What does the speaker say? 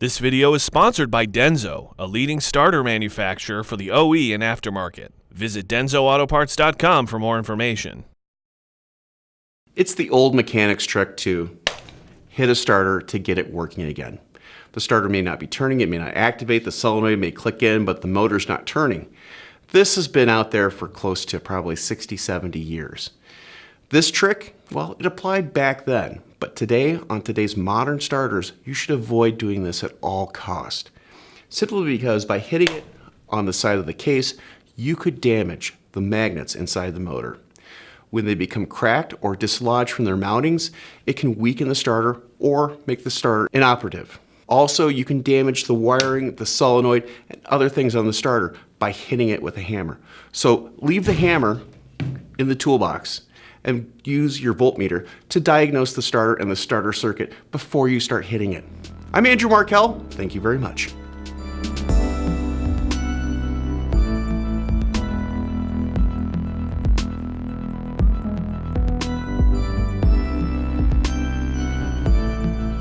This video is sponsored by Denso, a leading starter manufacturer for the OE and aftermarket. Visit DensoAutoparts.com for more information. It's the old mechanic's trick to hit a starter to get it working again. The starter may not be turning, it may not activate, the solenoid may click in, but the motor's not turning. This has been out there for close to probably 60, 70 years. This trick, well, it applied back then, but today, on today's modern starters, you should avoid doing this at all cost. Simply because by hitting it on the side of the case, you could damage the magnets inside the motor. When they become cracked or dislodged from their mountings, it can weaken the starter or make the starter inoperative. Also, you can damage the wiring, the solenoid, and other things on the starter by hitting it with a hammer. So leave the hammer in the toolbox and use your voltmeter to diagnose the starter and the starter circuit before you start hitting it. I'm Andrew Markel. Thank you very much.